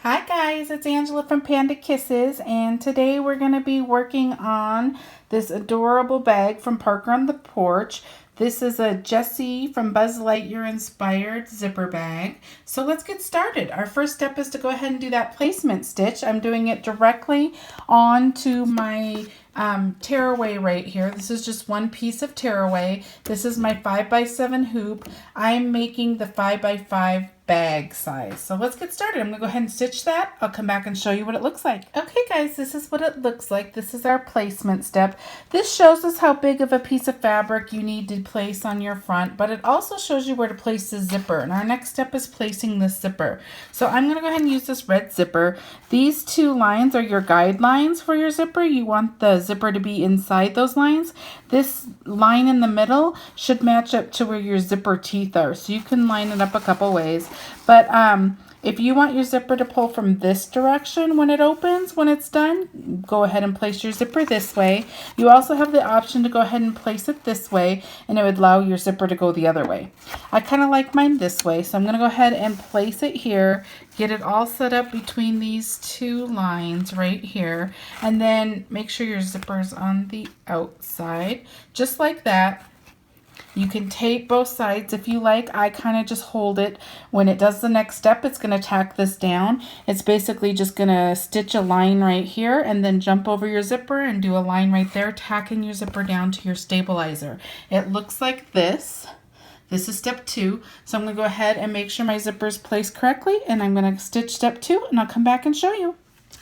Hi guys, it's Angela from Panda Kisses, and today we're going to be working on this adorable bag from Parker on the Porch. This is a Jessie from Buzz Lightyear inspired zipper bag. So let's get started. Our first step is to go ahead and do that placement stitch. I'm doing it directly onto my tearaway right here. This is just one piece of tearaway. This is my 5x7 hoop. I'm making the 5x5 bag size. So let's get started. I'm gonna go ahead and stitch that. I'll come back and show you what it looks like. Okay guys, this is what it looks like. This is our placement step. This shows us how big of a piece of fabric you need to place on your front, but it also shows you where to place the zipper. And our next step is placing the zipper. So I'm gonna go ahead and use this red zipper. These two lines are your guidelines for your zipper. You want the zipper to be inside those lines. This line in the middle should match up to where your zipper teeth are. So you can line it up a couple ways. But if you want your zipper to pull from this direction when it opens, when it's done, go ahead and place your zipper this way. You also have the option to go ahead and place it this way, and it would allow your zipper to go the other way. I kind of like mine this way, so I'm going to go ahead and place it here, get it all set up between these two lines right here, and then make sure your zipper's on the outside, just like that. You can tape both sides if you like. I kind of just hold it. When it does the next step, it's going to tack this down. It's basically just going to stitch a line right here and then jump over your zipper and do a line right there, tacking your zipper down to your stabilizer. It looks like this. This is step 2. So I'm going to go ahead and make sure my zipper is placed correctly, and I'm going to stitch step 2, and I'll come back and show you.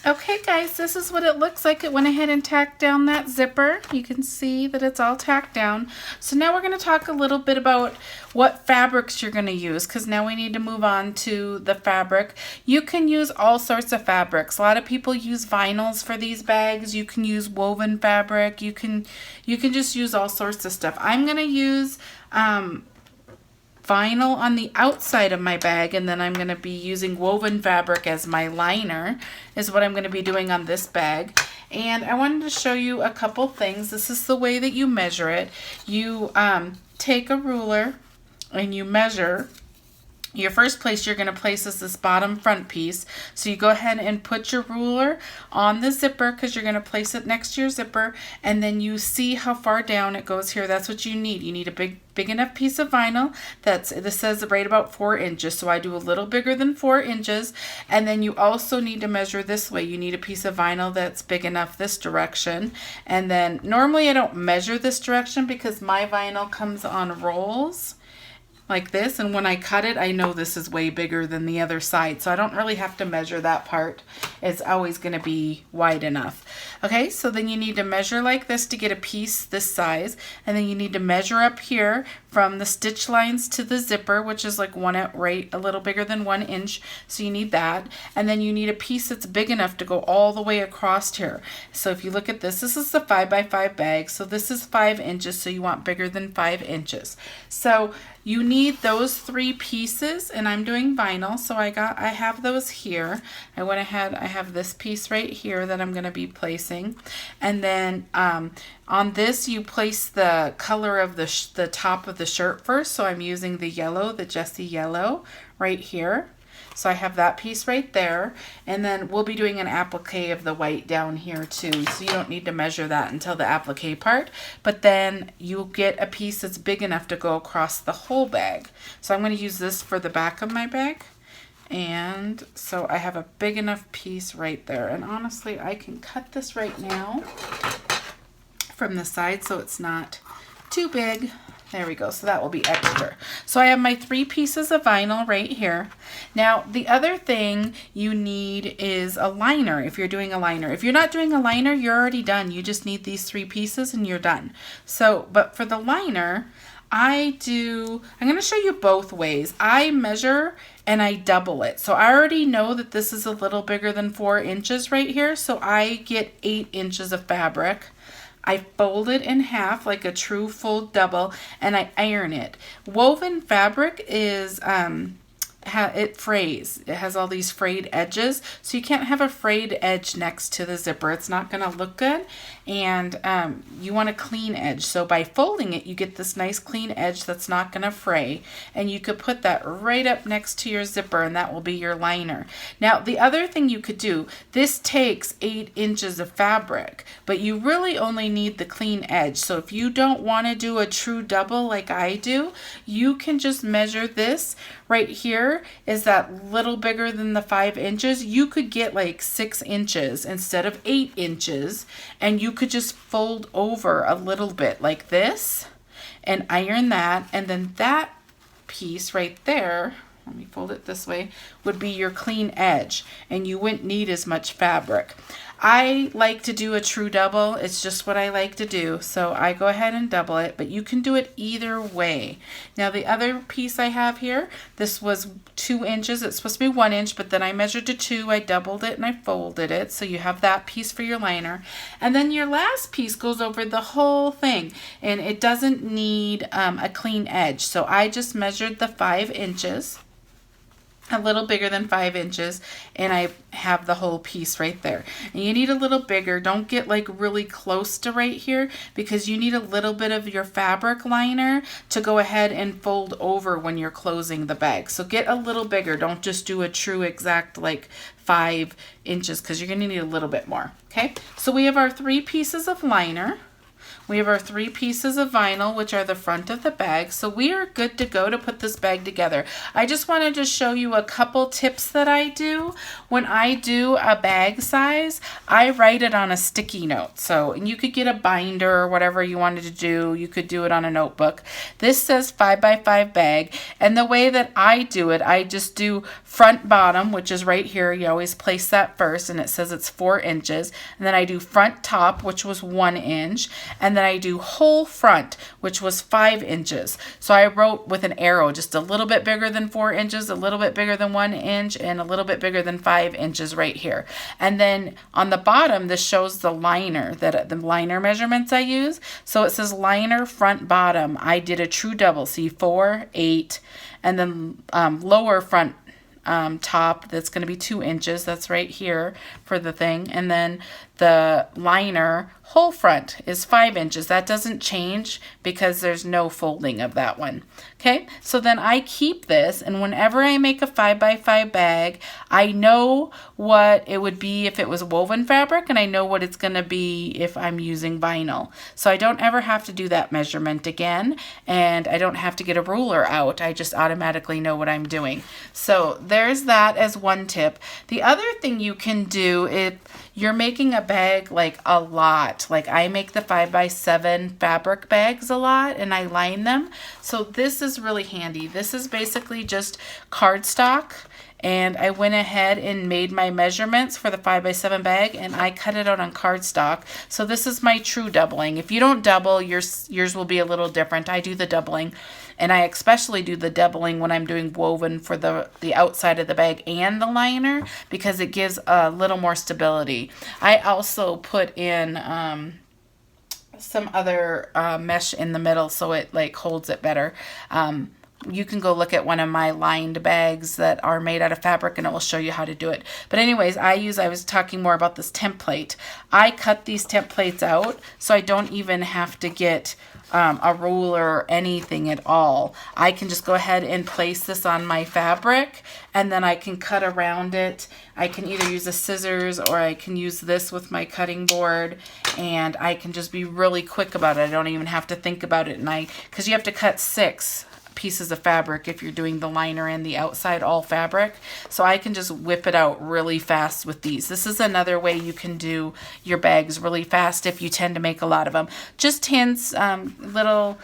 Okay guys, this is what it looks like. It went ahead and tacked down that zipper. You can see that it's all tacked down. So now we're going to talk a little bit about what fabrics you're going to use, because now we need to move on to the fabric. You can use all sorts of fabrics. A lot of people use vinyls for these bags. You can use woven fabric. You can just use all sorts of stuff. I'm going to use vinyl on the outside of my bag, and then I'm going to be using woven fabric as my liner is what I'm going to be doing on this bag. And I wanted to show you a couple things. This is the way that you measure it. You take a ruler and you measure. Your first place you're going to place is this bottom front piece. So you go ahead and put your ruler on the zipper, because you're going to place it next to your zipper, and then you see how far down it goes here. That's what you need. You need a big enough piece of vinyl. This says right about 4 inches, so I do a little bigger than 4 inches. And then you also need to measure this way. You need a piece of vinyl that's big enough this direction. And then normally I don't measure this direction because my vinyl comes on rolls like this, and when I cut it, I know this is way bigger than the other side, so I don't really have to measure that part. It's always going to be wide enough. Okay, so then you need to measure like this to get a piece this size, and then you need to measure up here from the stitch lines to the zipper, which is like right a little bigger than 1 inch, so you need that. And then you need a piece that's big enough to go all the way across here. So if you look at this is the 5x5 bag, so this is 5 inches, so you want bigger than 5 inches. So you need those 3 pieces, and I'm doing vinyl, so I have those here. I went ahead, I have this piece right here that I'm going to be placing, and then on this you place the color of the top of the shirt first. So I'm using the yellow, the Jessie yellow right here. So I have that piece right there, and then we'll be doing an applique of the white down here too, so you don't need to measure that until the applique part, but then you'll get a piece that's big enough to go across the whole bag. So I'm going to use this for the back of my bag, and so I have a big enough piece right there, and honestly I can cut this right now from the side so it's not too big. There we go, so that will be extra. So I have my 3 pieces of vinyl right here. Now, the other thing you need is a liner if you're doing a liner. If you're not doing a liner, you're already done. You just need these 3 pieces and you're done. So, but for the liner, I'm going to show you both ways. I measure and I double it. So I already know that this is a little bigger than 4 inches right here, so I get 8 inches of fabric. I fold it in half like a true full double, and I iron it. Woven fabric is it frays. It has all these frayed edges, so you can't have a frayed edge next to the zipper. It's not going to look good, and you want a clean edge. So by folding it, you get this nice clean edge that's not going to fray, and you could put that right up next to your zipper, and that will be your liner. Now, the other thing you could do, this takes 8 inches of fabric, but you really only need the clean edge. So if you don't want to do a true double like I do, you can just measure this right here. Is that little bigger than the 5 inches? You could get like 6 inches instead of 8 inches, and you could just fold over a little bit like this and iron that, and then that piece right there, let me fold it this way, would be your clean edge, and you wouldn't need as much fabric. I like to do a true double. It's just what I like to do. So I go ahead and double it, but you can do it either way. Now the other piece I have here, this was 2 inches. It's supposed to be 1 inch, but then I measured to 2. I doubled it and I folded it. So you have that piece for your liner. And then your last piece goes over the whole thing, and it doesn't need a clean edge. So I just measured the 5 inches. A little bigger than 5 inches, and I have the whole piece right there. And you need a little bigger. Don't get like really close to right here, because you need a little bit of your fabric liner to go ahead and fold over when you're closing the bag. So get a little bigger. Don't just do a true exact like 5 inches, because you're going to need a little bit more. Okay, so we have our 3 pieces of liner. We have our 3 pieces of vinyl, which are the front of the bag. So we are good to go to put this bag together. I just wanted to show you a couple tips that I do. When I do a bag size, I write it on a sticky note. So, and you could get a binder or whatever you wanted to do. You could do it on a notebook. This says 5x5 bag. And the way that I do it, I just do front bottom, which is right here. You always place that first, and it says it's 4 inches. And then I do front top, which was 1 inch. And then I do whole front, which was 5 inches. So I wrote with an arrow, just a little bit bigger than 4 inches, a little bit bigger than 1 inch, and a little bit bigger than 5 inches right here. And then on the bottom, this shows the liner, the liner measurements I use. So it says liner front bottom. I did a true double, see 4, 8, and then lower front top, that's going to be 2 inches. That's right here for the thing. And then the liner whole front is 5 inches. That doesn't change because there's no folding of that one. Okay, so then I keep this, and whenever I make a 5x5 bag, I know what it would be if it was woven fabric, and I know what it's going to be if I'm using vinyl. So I don't ever have to do that measurement again, and I don't have to get a ruler out. I just automatically know what I'm doing. So there's that as one tip. The other thing you can do if you're making a bag like a lot, like I make the 5x7 fabric bags a lot, and I line them. So this is really handy. This is basically just cardstock, and I went ahead and made my measurements for the 5x7 bag, and I cut it out on cardstock. So this is my true doubling. If you don't double, yours will be a little different. I do the doubling, and I especially do the doubling when I'm doing woven for the outside of the bag and the liner, because it gives a little more stability. I also put in some other mesh in the middle so it like holds it better. You can go look at one of my lined bags that are made out of fabric, and it will show you how to do it. But anyways, I was talking more about this template. I cut these templates out so I don't even have to get a ruler or anything at all. I can just go ahead and place this on my fabric, and then I can cut around it. I can either use a scissors or I can use this with my cutting board, and I can just be really quick about it. I don't even have to think about it, because you have to cut 6 pieces of fabric if you're doing the liner and the outside all fabric. So I can just whip it out really fast with these. This is another way you can do your bags really fast if you tend to make a lot of them. Just hints, little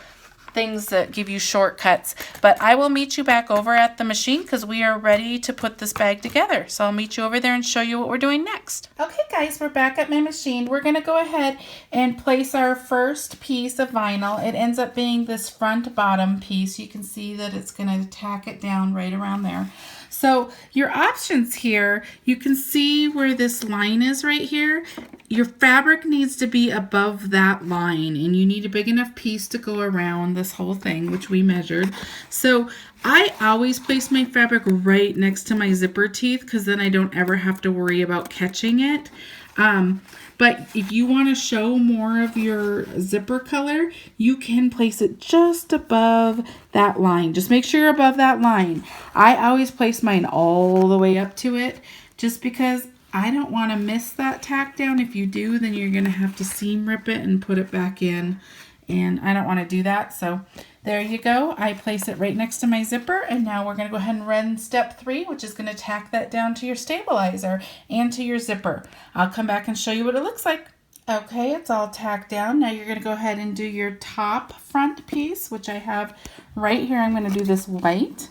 things that give you shortcuts. But I will meet you back over at the machine because we are ready to put this bag together. So I'll meet you over there and show you what we're doing next. Okay guys, we're back at my machine. We're going to go ahead and place our first piece of vinyl. It ends up being this front bottom piece. You can see that it's going to tack it down right around there. So your options here, you can see where this line is right here. Your fabric needs to be above that line, and you need a big enough piece to go around this whole thing, which we measured. So I always place my fabric right next to my zipper teeth because then I don't ever have to worry about catching it. But if you want to show more of your zipper color, you can place it just above that line. Just make sure you're above that line. I always place mine all the way up to it just because I don't want to miss that tack down. If you do, then you're going to have to seam rip it and put it back in. And I don't want to do that. So there you go. I place it right next to my zipper. And now we're going to go ahead and run step 3, which is going to tack that down to your stabilizer and to your zipper. I'll come back and show you what it looks like. Okay, it's all tacked down. Now you're going to go ahead and do your top front piece, which I have right here. I'm going to do this white.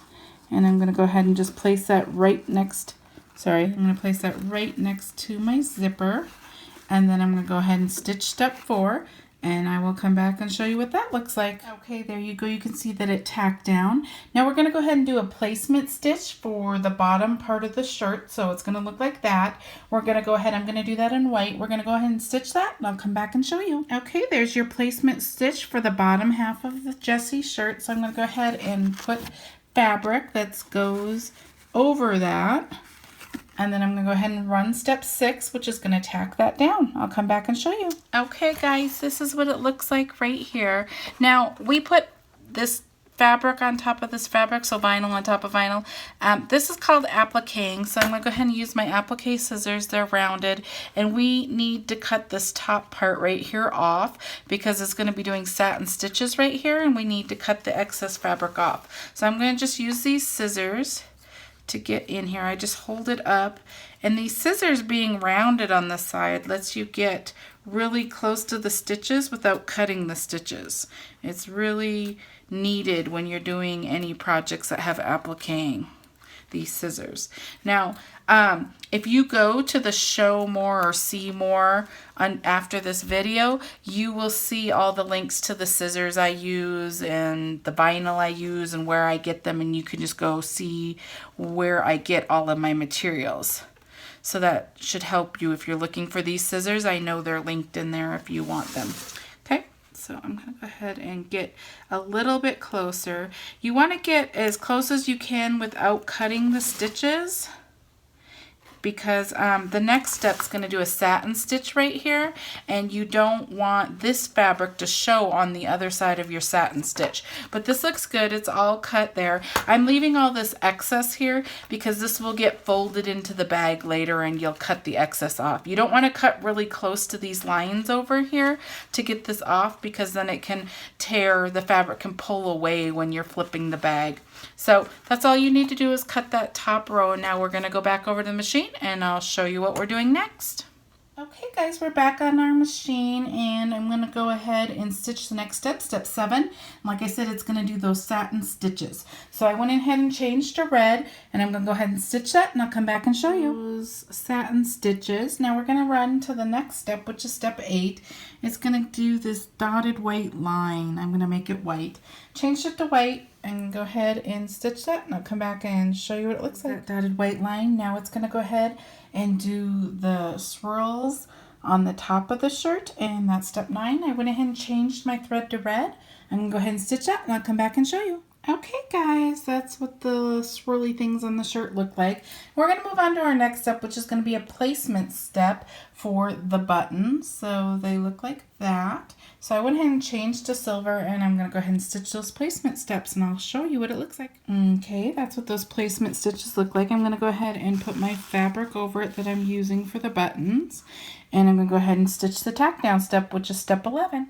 And I'm going to go ahead and just place that right next, I'm going to place that right next to my zipper. And then I'm going to go ahead and stitch step 4. And I will come back and show you what that looks like. Okay, there you go. You can see that it tacked down. Now we're going to go ahead and do a placement stitch for the bottom part of the shirt. So it's going to look like that. We're going to go ahead, I'm going to do that in white. We're going to go ahead and stitch that and I'll come back and show you. Okay, there's your placement stitch for the bottom half of the Jessie shirt. So I'm going to go ahead and put fabric that goes over that. And then I'm going to go ahead and run step 6, which is going to tack that down. I'll come back and show you. Okay, guys, this is what it looks like right here. Now, we put this fabric on top of this fabric, so vinyl on top of vinyl. This is called appliquing, so I'm going to go ahead and use my applique scissors. They're rounded, and we need to cut this top part right here off because it's going to be doing satin stitches right here, and we need to cut the excess fabric off. So I'm going to just use these scissors to get in here. I just hold it up, and these scissors being rounded on the side lets you get really close to the stitches without cutting the stitches. It's really needed when you're doing any projects that have appliquing, these scissors. Now if you go to the show more or see more after this video, you will see all the links to the scissors I use and the vinyl I use and where I get them, and you can just go see where I get all of my materials. So that should help you if you're looking for these scissors. I know they're linked in there if you want them. Okay, so I'm going to go ahead and get a little bit closer. You want to get as close as you can without cutting the stitches, because the next step is going to do a satin stitch right here, and you don't want this fabric to show on the other side of your satin stitch. But this looks good. It's all cut there. I'm leaving all this excess here because this will get folded into the bag later and you'll cut the excess off. You don't want to cut really close to these lines over here to get this off, because then it can tear, the fabric can pull away when you're flipping the bag. So that's all you need to do is cut that top row. And now we're going to go back over to the machine and I'll show you what we're doing next. Okay, guys, we're back on our machine, and I'm going to go ahead and stitch the next step, step 7. Like I said, it's going to do those satin stitches. So I went ahead and changed to red, and I'm going to go ahead and stitch that, and I'll come back and show you those satin stitches. Now we're going to run to the next step, which is step 8. It's going to do this dotted white line. I'm going to make it white. Change it to white and go ahead and stitch that, and I'll come back and show you what it looks like. That dotted white line. Now it's going to go ahead and do the swirls on the top of the shirt, and that's step 9. I went ahead and changed my thread to red. I'm going to go ahead and stitch that, and I'll come back and show you. Okay, guys, that's what the swirly things on the shirt look like. We're going to move on to our next step, which is going to be a placement step for the buttons. So they look like that. So I went ahead and changed to silver, and I'm going to go ahead and stitch those placement steps, and I'll show you what it looks like. Okay, that's what those placement stitches look like. I'm going to go ahead and put my fabric over it that I'm using for the buttons, and I'm going to go ahead and stitch the tack down step, which is step 11.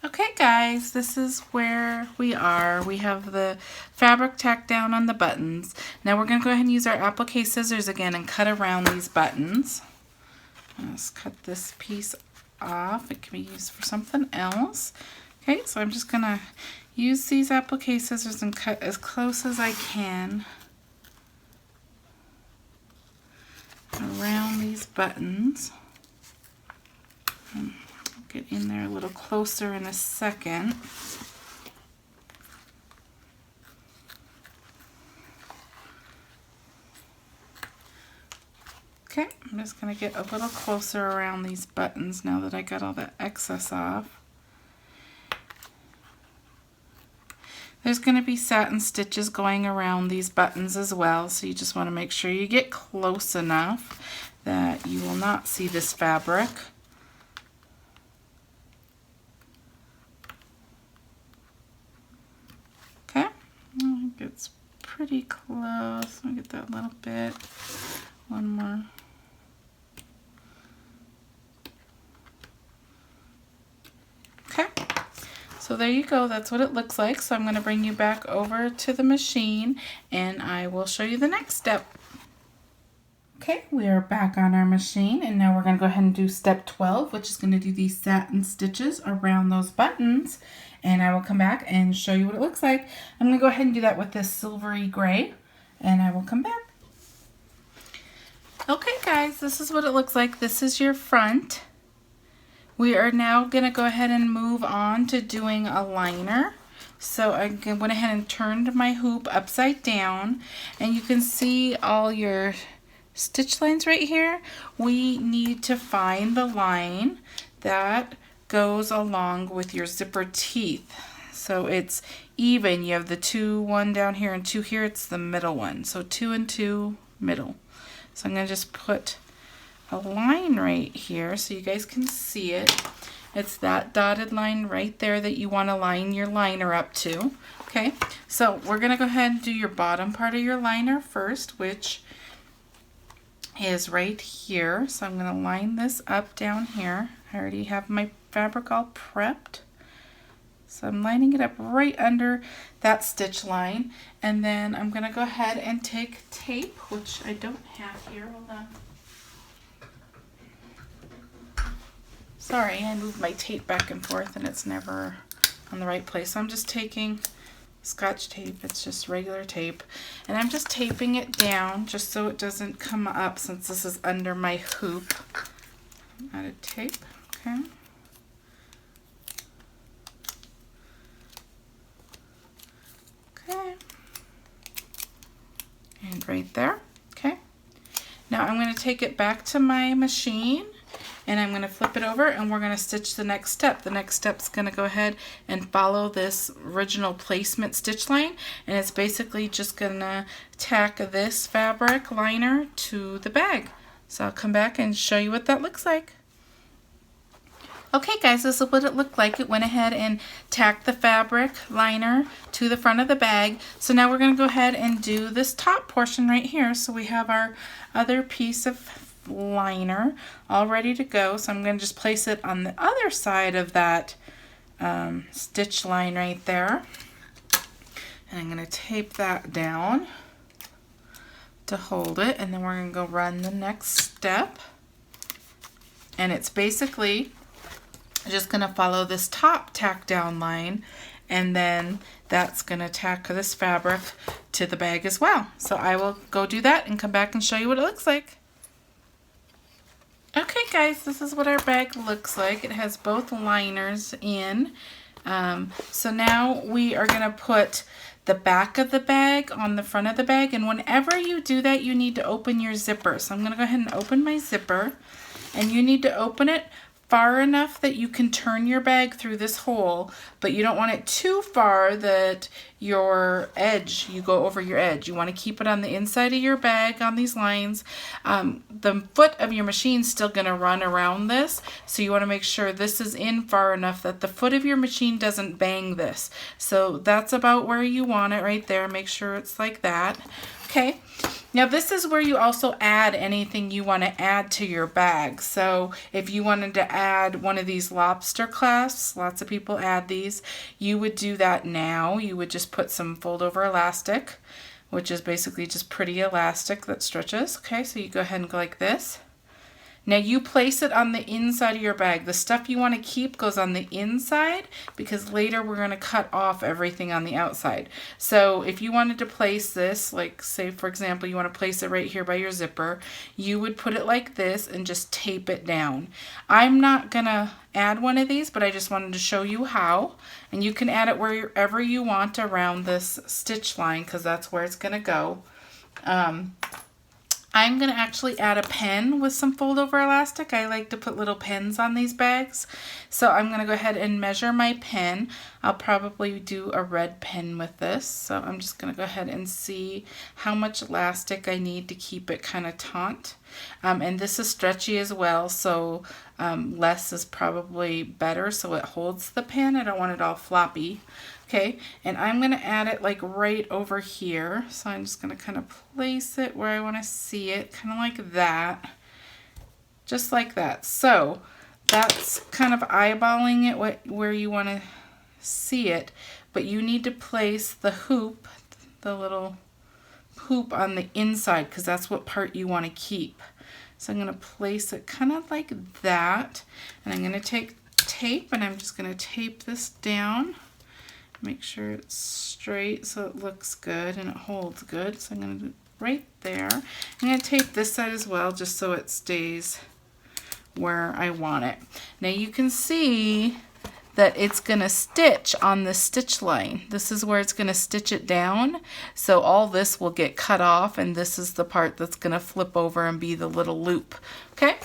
Okay, guys, this is where we are. We have the fabric tacked down on the buttons. Now we're going to go ahead and use our applique scissors again and cut around these buttons. Let's cut this piece off. It can be used for something else. Okay, so I'm just going to use these applique scissors and cut as close as I can around these buttons. Get in there a little closer in a second. Okay, I'm just going to get a little closer around these buttons now that I got all that excess off. there's going to be satin stitches going around these buttons as well, so you just want to make sure you get close enough that you will not see this fabric. Okay, I think it's pretty close. Let me get that little bit. One more. Okay, so there you go. That's what it looks like. So I'm going to bring you back over to the machine and I will show you the next step. Okay, we are back on our machine and now we're going to go ahead and do step 12, which is going to do these satin stitches around those buttons. And I will come back and show you what it looks like. I'm going to go ahead and do that with this silvery gray and I will come back. Okay guys, this is what it looks like. This is your front. We are now going to go ahead and move on to doing a liner. So I went ahead and turned my hoop upside down and you can see all your stitch lines right here. We need to find the line that goes along with your zipper teeth. So it's even. You have the 2, 1 down here and 2 here. It's the middle one. So 2 and 2, middle. So I'm going to just put a line right here so you guys can see it. It's that dotted line right there that you want to line your liner up to. Okay, so we're going to go ahead and do your bottom part of your liner first, which is right here. So I'm going to line this up down here. I already have my fabric all prepped. So I'm lining it up right under that stitch line. And then I'm going to go ahead and take tape, which I don't have here. Hold on. Sorry, I moved my tape back and forth and it's never on the right place. So I'm just taking Scotch tape. It's just regular tape. And I'm just taping it down just so it doesn't come up since this is under my hoop. Added tape. Okay. Okay. And right there. Okay. Now I'm going to take it back to my machine and I'm going to flip it over and we're going to stitch the next step. The next step's going to go ahead and follow this original placement stitch line, and it's basically just going to tack this fabric liner to the bag. So I'll come back and show you what that looks like. Okay guys, this is what it looked like. It went ahead and tacked the fabric liner to the front of the bag. So now we're going to go ahead and do this top portion right here. So we have our other piece of liner all ready to go. So I'm going to just place it on the other side of that stitch line right there. And I'm going to tape that down to hold it. And then we're going to go run the next step. And it's basically just going to follow this top tack down line, and then that's going to tack this fabric to the bag as well. So I will go do that and come back and show you what it looks like. Okay guys, this is what our bag looks like. It has both liners in. So now we are going to put the back of the bag on the front of the bag, and whenever you do that you need to open your zipper. So I'm going to go ahead and open my zipper, and you need to open it far enough that you can turn your bag through this hole, but you don't want it too far that your edge, you go over your edge. You want to keep it on the inside of your bag on these lines. The foot of your machine is still going to run around this, so you want to make sure this is in far enough that the foot of your machine doesn't bang this. So that's about where you want it right there. Make sure it's like that. Okay. Now this is where you also add anything you want to add to your bag. So if you wanted to add one of these lobster clasps, lots of people add these, you would do that now. You would just put some fold over elastic, which is basically just pretty elastic that stretches. Okay, so you go ahead and go like this. Now you place it on the inside of your bag. The stuff you want to keep goes on the inside because later we're going to cut off everything on the outside. So if you wanted to place this, like say for example you want to place it right here by your zipper, you would put it like this and just tape it down. I'm not going to add one of these, but I just wanted to show you how. And you can add it wherever you want around this stitch line because that's where it's going to go. I'm going to actually add a pen with some fold over elastic. I like to put little pens on these bags. So I'm going to go ahead and measure my pen. I'll probably do a red pen with this. So I'm just going to go ahead and see how much elastic I need to keep it kind of taut. And this is stretchy as well, so less is probably better so it holds the pen. I don't want it all floppy. Okay, and I'm going to add it like right over here. So I'm just going to kind of place it where I want to see it, kind of like that. Just like that. So that's kind of eyeballing it where you want to see it, but you need to place the hoop, the little hoop on the inside, because that's what part you want to keep. So I'm going to place it kind of like that, and I'm going to take tape and I'm just going to tape this down. Make sure it's straight so it looks good and it holds good. So I'm going to do it right there. I'm going to tape this side as well just so it stays where I want it. Now you can see that it's going to stitch on the stitch line. This is where it's going to stitch it down. So all this will get cut off, and this is the part that's going to flip over and be the little loop. Okay?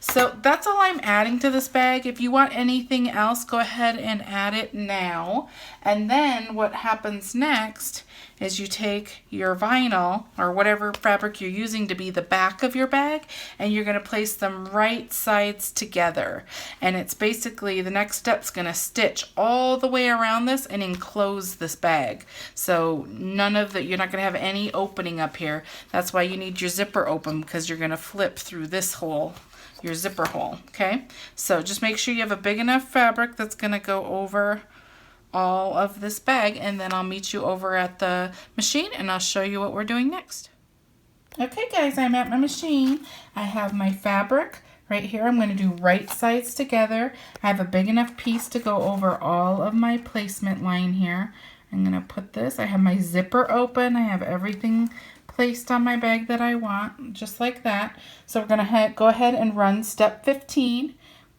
So that's all I'm adding to this bag. If you want anything else, go ahead and add it now. And then what happens next is you take your vinyl or whatever fabric you're using to be the back of your bag, and you're going to place them right sides together. And it's basically the next step's going to stitch all the way around this and enclose this bag. So none of the, you're not going to have any opening up here. That's why you need your zipper open, because you're going to flip through this hole, your zipper hole. Okay, so just make sure you have a big enough fabric that's going to go over all of this bag, and then I'll meet you over at the machine and I'll show you what we're doing next. Okay guys, I'm at my machine. I have my fabric right here. I'm going to do right sides together. I have a big enough piece to go over all of my placement line here. I'm going to put this, I have my zipper open, I have everything placed on my bag that I want, just like that. So we're going to go ahead and run step 15.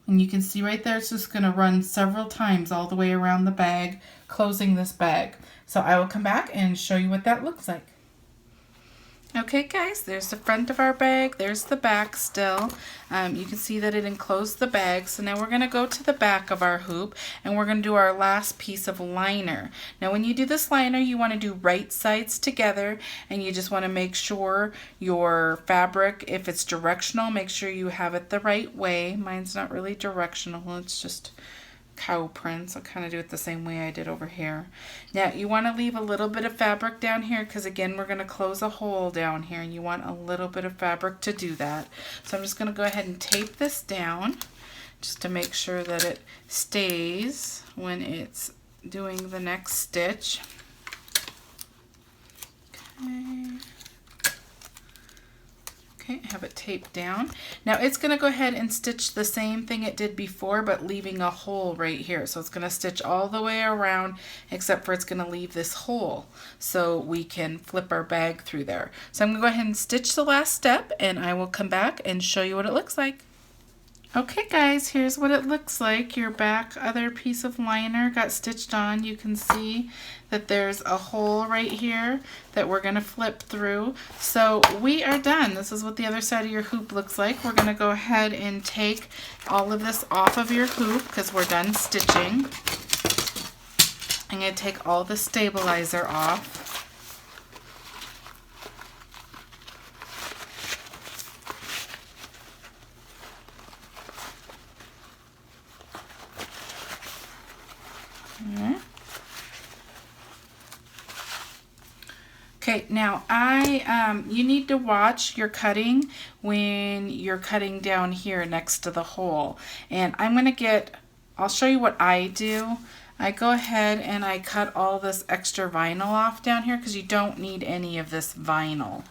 And you can see right there, it's just going to run several times all the way around the bag, closing this bag. So I will come back and show you what that looks like. Okay guys, there's the front of our bag, there's the back still. You can see that it enclosed the bag. So now we're going to go to the back of our hoop and we're going to do our last piece of liner. Now when you do this liner, you want to do right sides together, and you just want to make sure your fabric, if it's directional, make sure you have it the right way. Mine's not really directional, it's just cow prints. I'll kind of do it the same way I did over here. Now you want to leave a little bit of fabric down here, because again we're going to close a hole down here, and you want a little bit of fabric to do that. So I'm just going to go ahead and tape this down just to make sure that it stays when it's doing the next stitch. Okay, have it taped down. Now it's going to go ahead and stitch the same thing it did before, but leaving a hole right here. So it's going to stitch all the way around, except for it's going to leave this hole so we can flip our bag through there. So I'm going to go ahead and stitch the last step, and I will come back and show you what it looks like. Okay guys, here's what it looks like. Your back other piece of liner got stitched on. You can see that there's a hole right here that we're going to flip through. So we are done. This is what the other side of your hoop looks like. We're going to go ahead and take all of this off of your hoop because we're done stitching. I'm going to take all the stabilizer off. Okay, now you need to watch your cutting when you're cutting down here next to the hole. And I'll show you what I do. I go ahead and I cut all this extra vinyl off down here because you don't need any of this vinyl.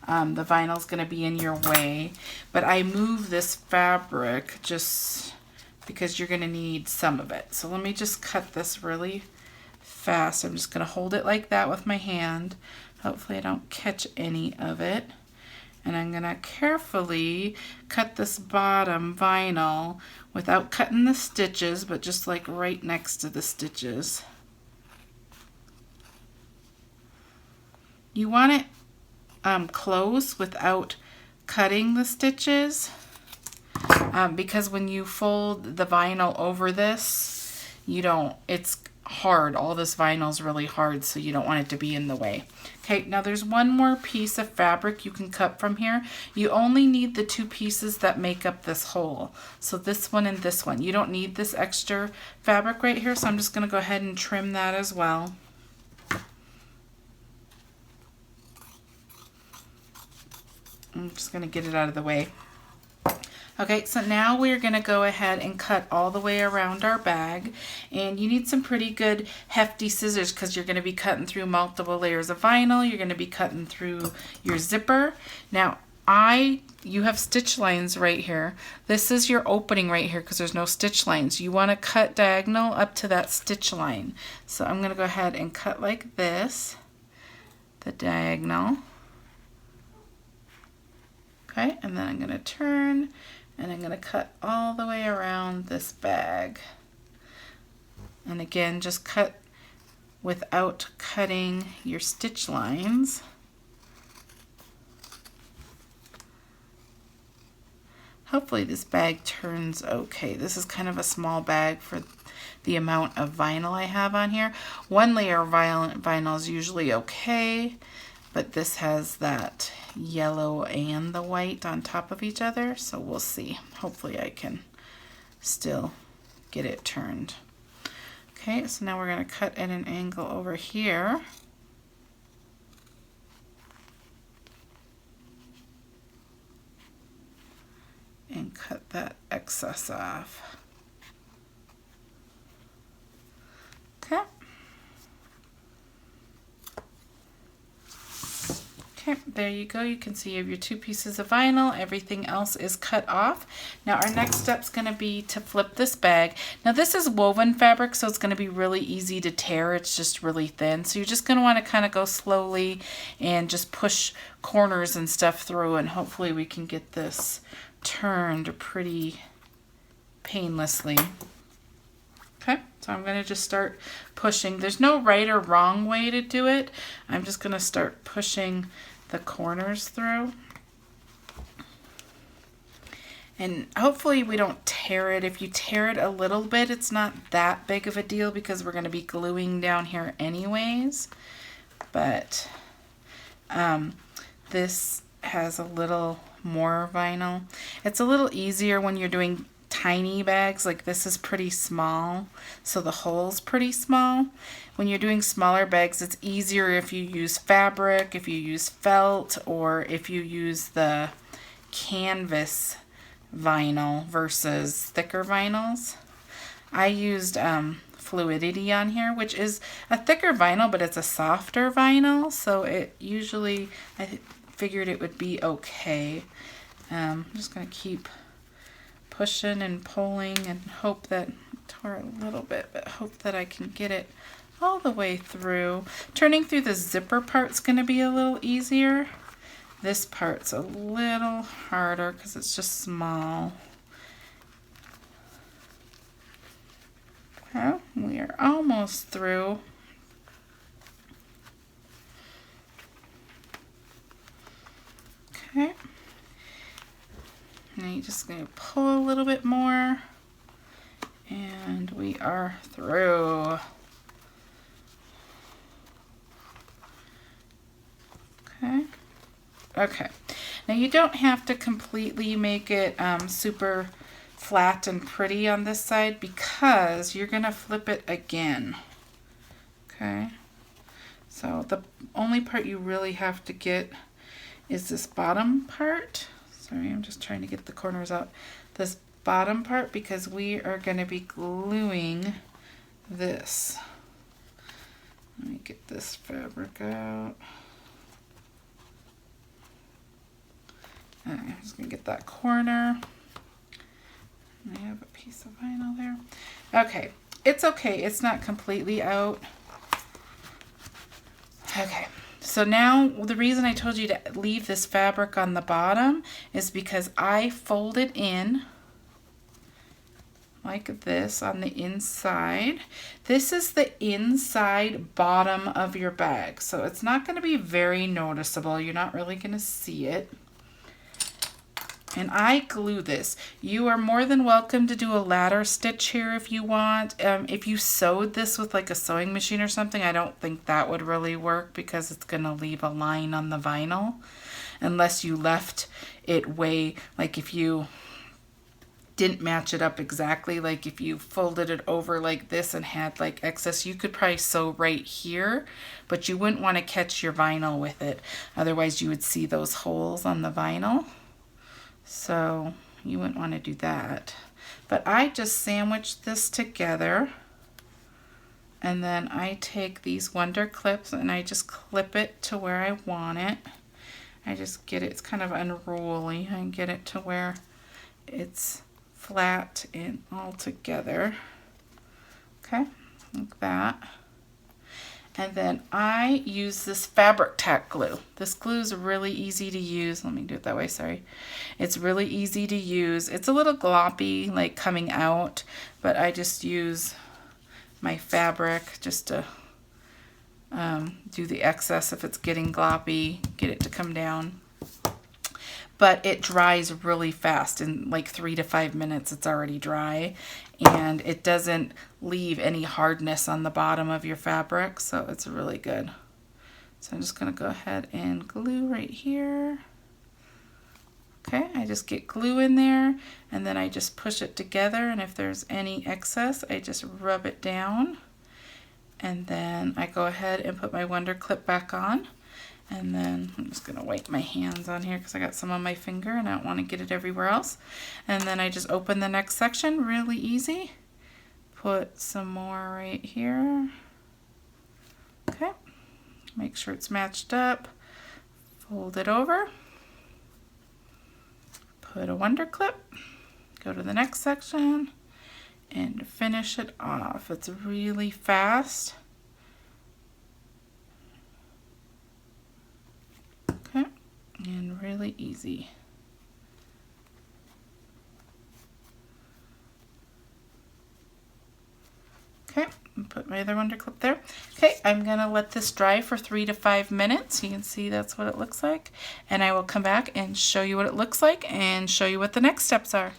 The vinyl is going to be in your way. But I move this fabric just because you're going to need some of it. So let me just cut this really fast. I'm just going to hold it like that with my hand. Hopefully I don't catch any of it. And I'm going to carefully cut this bottom vinyl without cutting the stitches, but just like right next to the stitches. You want it close without cutting the stitches because when you fold the vinyl over this, it's hard. All this vinyl is really hard, so you don't want it to be in the way. Okay, now there's one more piece of fabric you can cut from here. You only need the 2 pieces that make up this hole. So this one and this one. You don't need this extra fabric right here, so I'm just going to go ahead and trim that as well. I'm just going to get it out of the way. Okay, so now we're going to go ahead and cut all the way around our bag. And you need some pretty good hefty scissors because you're going to be cutting through multiple layers of vinyl. You're going to be cutting through your zipper. Now, you have stitch lines right here. This is your opening right here because there's no stitch lines. You want to cut diagonal up to that stitch line. So I'm going to go ahead and cut like this, the diagonal. Okay, and then I'm going to turn and I'm going to cut all the way around this bag. And again, just cut without cutting your stitch lines. Hopefully this bag turns okay. This is kind of a small bag for the amount of vinyl I have on here. 1 layer of vinyl is usually okay, but this has that yellow and the white on top of each other, so we'll see. Hopefully I can still get it turned. Okay, so now we're going to cut at an angle over here. And cut that excess off. Okay. Okay, there you go. You can see you have your 2 pieces of vinyl. Everything else is cut off. Now our next step is going to be to flip this bag. Now this is woven fabric, so it's going to be really easy to tear. It's just really thin. So you're just going to want to kind of go slowly and just push corners and stuff through, and hopefully we can get this turned pretty painlessly. Okay, so I'm going to just start pushing. There's no right or wrong way to do it. I'm just going to start pushing the corners through. And hopefully we don't tear it. If you tear it a little bit, it's not that big of a deal because we're going to be gluing down here anyways. But this has a little more vinyl. It's a little easier when you're doing tiny bags. Like this is pretty small, so the hole's pretty small. When you're doing smaller bags, it's easier if you use fabric, if you use felt, or if you use the canvas vinyl versus thicker vinyls. I used Fluidity on here, which is a thicker vinyl, but it's a softer vinyl, so it usually, I figured it would be okay. I'm just going to keep pushing and pulling and hope that, tore a little bit, but hope that I can get it all the way through. Turning through the zipper part's going to be a little easier. This part's a little harder because it's just small. Well, we are almost through. Okay. Now you're just going to pull a little bit more, and we are through. Okay. Okay. Now you don't have to completely make it super flat and pretty on this side because you're going to flip it again. Okay. So the only part you really have to get is this bottom part. Sorry, I'm just trying to get the corners out. This bottom part, because we are going to be gluing this. Let me get this fabric out. I'm just going to get that corner. I have a piece of vinyl there. Okay, it's okay. It's not completely out. Okay. So now the reason I told you to leave this fabric on the bottom is because I fold it in like this on the inside. This is the inside bottom of your bag. So it's not going to be very noticeable. You're not really going to see it. And I glue this. You are more than welcome to do a ladder stitch here if you want. If you sewed this with like a sewing machine or something, I don't think that would really work because it's going to leave a line on the vinyl. Unless you left it way, like if you didn't match it up exactly, like if you folded it over like this and had like excess, you could probably sew right here, but you wouldn't want to catch your vinyl with it. Otherwise you would see those holes on the vinyl. So you wouldn't want to do that. But I just sandwiched this together, and then I take these Wonder clips and I just clip it to where I want it. I just get it, it's kind of unruly. I get it to where it's flat and all together. Okay, like that. And then I use this fabric tack glue. This glue is really easy to use. Let me do it that way, sorry. It's really easy to use. It's a little gloppy, like coming out, but I just use my fabric just to do the excess if it's getting gloppy, get it to come down. But it dries really fast. In like 3 to 5 minutes it's already dry, and it doesn't leave any hardness on the bottom of your fabric, so it's really good. So I'm just going to go ahead and glue right here. Okay, I just get glue in there and then I just push it together, and if there's any excess I just rub it down, and then I go ahead and put my Wonder clip back on. And then I'm just going to wipe my hands on here because I got some on my finger and I don't want to get it everywhere else. And then I just open the next section, really easy. Put some more right here. Okay, make sure it's matched up. Fold it over. Put a Wonder clip. Go to the next section and finish it off. It's really fast. And really easy. Okay, put my other Wonder clip there. Okay, I'm going to let this dry for 3 to 5 minutes. You can see that's what it looks like. And I will come back and show you what it looks like and show you what the next steps are.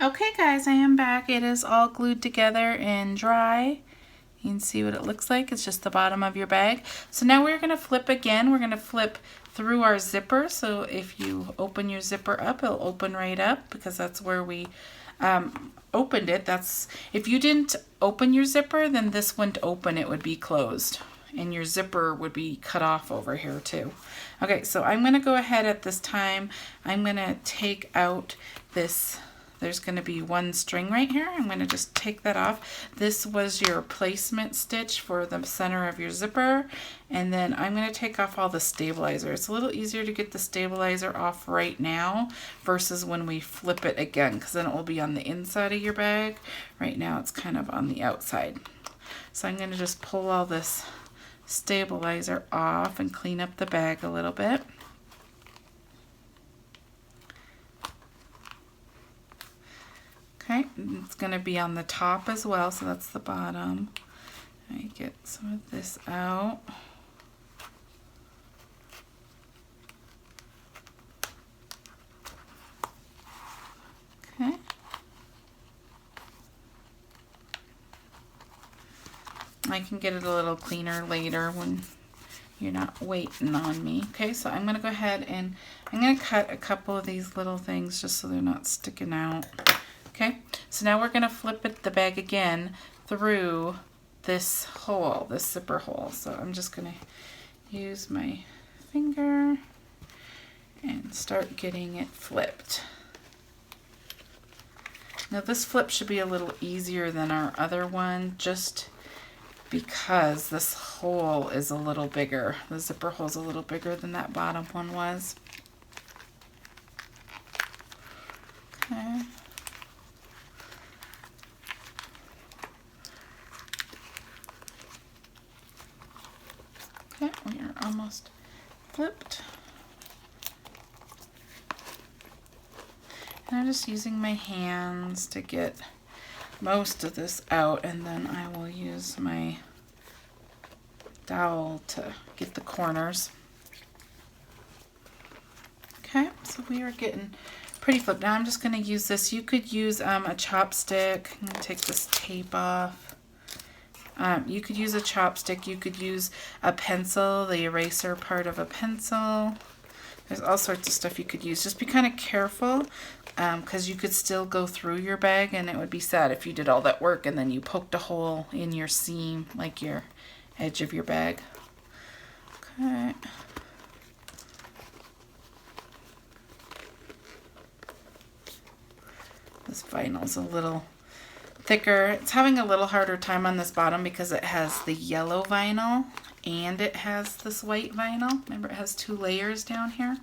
Okay guys, I am back. It is all glued together and dry. You can see what it looks like. It's just the bottom of your bag. So now we're going to flip again. We're going to flip through our zipper. So if you open your zipper up, it'll open right up because that's where we opened it. That's if you didn't open your zipper, then this wouldn't open. It would be closed. And your zipper would be cut off over here too. Okay, so I'm going to go ahead at this time. I'm going to take out this. There's going to be one string right here. I'm going to just take that off. This was your placement stitch for the center of your zipper. And then I'm going to take off all the stabilizer. It's a little easier to get the stabilizer off right now versus when we flip it again, because then it will be on the inside of your bag. Right now it's kind of on the outside. So I'm going to just pull all this stabilizer off and clean up the bag a little bit. Okay, it's going to be on the top as well, so that's the bottom. I get some of this out. Okay. I can get it a little cleaner later when you're not waiting on me. Okay, so I'm going to go ahead and I'm going to cut a couple of these little things just so they're not sticking out. Okay, so now we're going to flip the bag again through this hole, this zipper hole. So I'm just going to use my finger and start getting it flipped. Now this flip should be a little easier than our other one just because this hole is a little bigger. The zipper hole is a little bigger than that bottom one was. Okay. Okay, we are almost flipped. And I'm just using my hands to get most of this out, and then I will use my dowel to get the corners. Okay, so we are getting pretty flip. Now I'm just going to use this. You could use a chopstick. I'm going to take this tape off. You could use a chopstick. You could use a pencil, the eraser part of a pencil. There's all sorts of stuff you could use. Just be kind of careful because you could still go through your bag, and it would be sad if you did all that work and then you poked a hole in your seam, like your edge of your bag. Okay. This vinyl's a little thicker. It's having a little harder time on this bottom because it has the yellow vinyl and it has this white vinyl. Remember, it has 2 layers down here.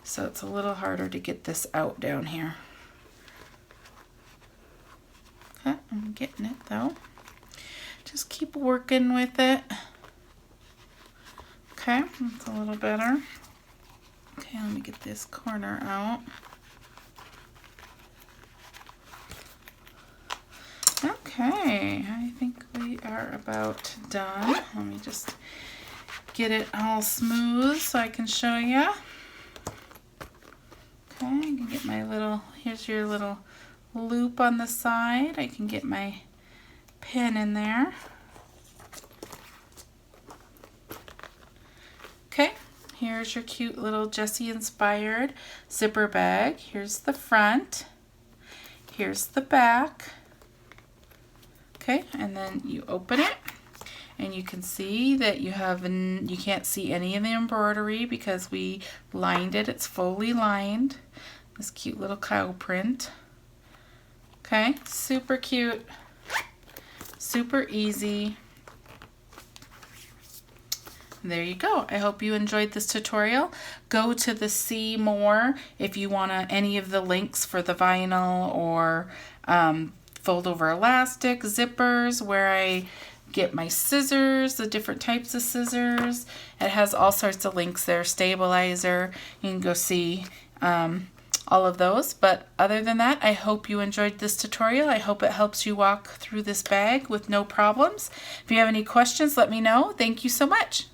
So it's a little harder to get this out down here. Okay, I'm getting it though. Just keep working with it. Okay, that's a little better. Okay, let me get this corner out. Okay, I think we are about done. Let me just get it all smooth so I can show you. Okay, I can get my little, here's your little loop on the side. I can get my pin in there. Okay, here's your cute little Jessie inspired zipper bag. Here's the front. Here's the back. Okay, and then you open it and you can see that you can't see any of the embroidery because we lined it. It's fully lined. This cute little cow print. Okay, super cute, super easy. There you go. I hope you enjoyed this tutorial. Go to the See More if you want any of the links for the vinyl or fold over elastic, zippers, where I get my scissors, the different types of scissors. It has all sorts of links there, stabilizer. You can go see all of those. But other than that, I hope you enjoyed this tutorial. I hope it helps you walk through this bag with no problems. If you have any questions, let me know. Thank you so much.